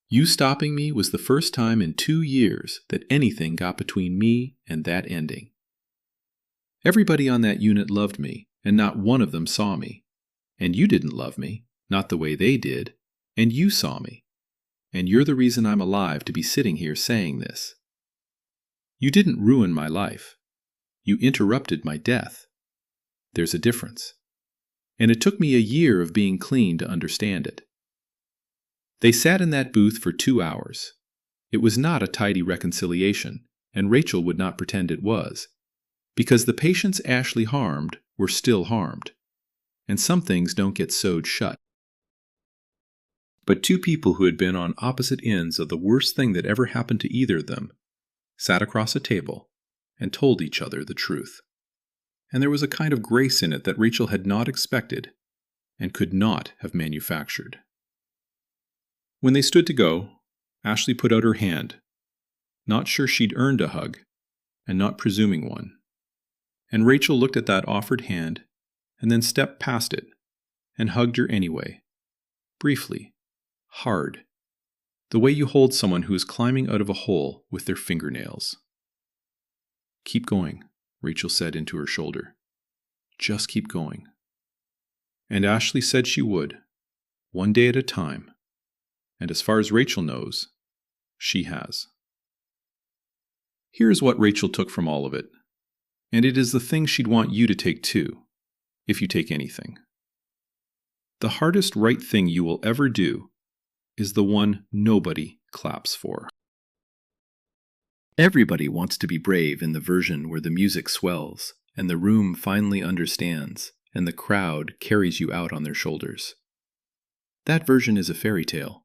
[SPEAKER 1] You stopping me was the first time in 2 years that anything got between me and that ending. Everybody on that unit loved me, and not one of them saw me. And you didn't love me, not the way they did, and you saw me. And you're the reason I'm alive to be sitting here saying this. You didn't ruin my life. You interrupted my death. There's a difference. And it took me a year of being clean to understand it. They sat in that booth for 2 hours. It was not a tidy reconciliation, and Rachel would not pretend it was, because the patients Ashley harmed were still harmed, and some things don't get sewed shut. But two people who had been on opposite ends of the worst thing that ever happened to either of them sat across a table and told each other the truth. And there was a kind of grace in it that Rachel had not expected and could not have manufactured. When they stood to go, Ashley put out her hand, not sure she'd earned a hug, and not presuming one. And Rachel looked at that offered hand and then stepped past it and hugged her anyway, briefly, hard, the way you hold someone who is climbing out of a hole with their fingernails. "Keep going," Rachel said into her shoulder. "Just keep going." And Ashley said she would, one day at a time. And as far as Rachel knows, she has. Here's what Rachel took from all of it, and it is the thing she'd want you to take too, if you take anything. The hardest right thing you will ever do is the one nobody claps for. Everybody wants to be brave in the version where the music swells, and the room finally understands, and the crowd carries you out on their shoulders. That version is a fairy tale.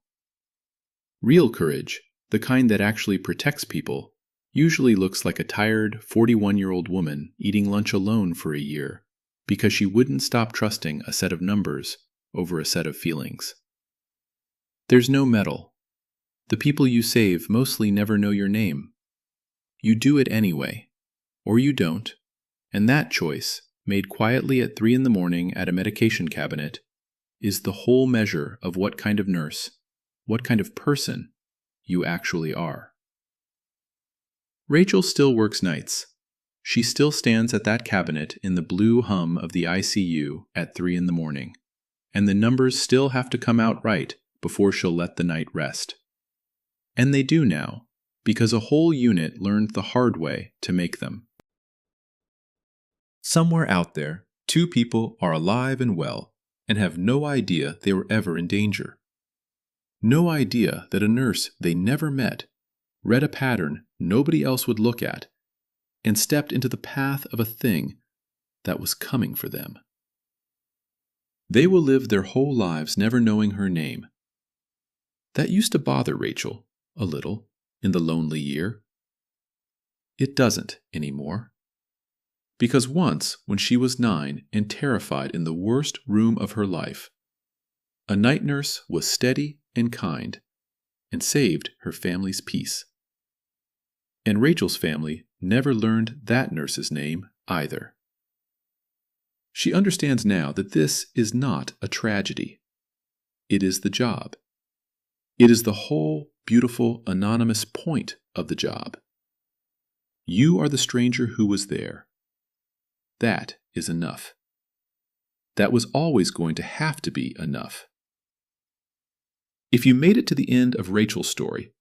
[SPEAKER 1] Real courage, the kind that actually protects people, usually looks like a tired 41-year-old woman eating lunch alone for a year because she wouldn't stop trusting a set of numbers over a set of feelings. There's no medal. The people you save mostly never know your name. You do it anyway, or you don't, and that choice, made quietly at 3 a.m. at a medication cabinet, is the whole measure of what kind of nurse, what kind of person you actually are. Rachel still works nights. She still stands at that cabinet in the blue hum of the ICU at 3 a.m, and the numbers still have to come out right before she'll let the night rest. And they do now, because a whole unit learned the hard way to make them. Somewhere out there, 2 people are alive and well and have no idea they were ever in danger. No idea that a nurse they never met read a pattern nobody else would look at and stepped into the path of a thing that was coming for them. They will live their whole lives never knowing her name. That used to bother Rachel, a little, in the lonely year. It doesn't anymore. Because once, when she was 9 and terrified in the worst room of her life, a night nurse was steady and kind and saved her family's peace. And Rachel's family never learned that nurse's name either. She understands now that this is not a tragedy. It is the job. It is the whole beautiful, anonymous point of the job. You are the stranger who was there. That is enough. That was always going to have to be enough. If you made it to the end of Rachel's story,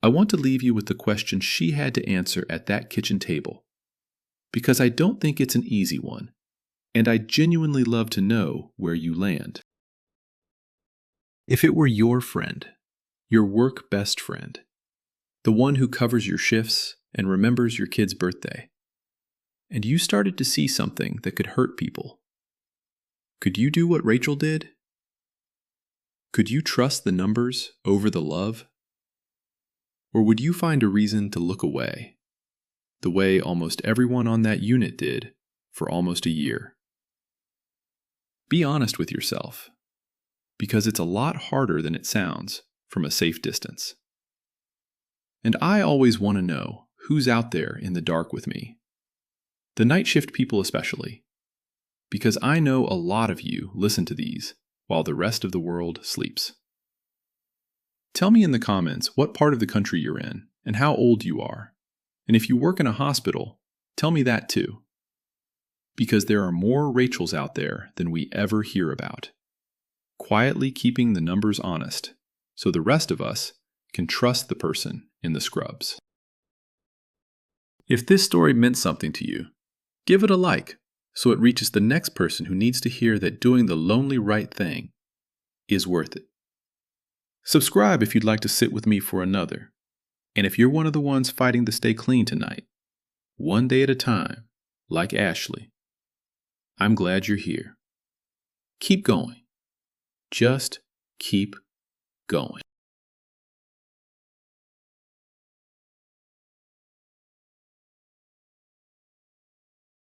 [SPEAKER 1] I want to leave you with the question she had to answer at that kitchen table, because I don't think it's an easy one, and I genuinely love to know where you land. If it were your friend, your work best friend, the one who covers your shifts and remembers your kid's birthday, and you started to see something that could hurt people, could you do what Rachel did? Could you trust the numbers over the love? Or would you find a reason to look away, the way almost everyone on that unit did for almost a year? Be honest with yourself, because it's a lot harder than it sounds from a safe distance. And I always want to know who's out there in the dark with me? The night shift people especially. Because I know a lot of you listen to these while the rest of the world sleeps. Tell me in the comments what part of the country you're in and how old you are. And if you work in a hospital, tell me that too. Because there are more Rachels out there than we ever hear about. Quietly keeping the numbers honest, so the rest of us can trust the person in the scrubs. If this story meant something to you, give it a like so it reaches the next person who needs to hear that doing the lonely right thing is worth it. Subscribe if you'd like to sit with me for another. And if you're one of the ones fighting to stay clean tonight, one day at a time, like Ashley, I'm glad you're here. Keep going. Just keep going.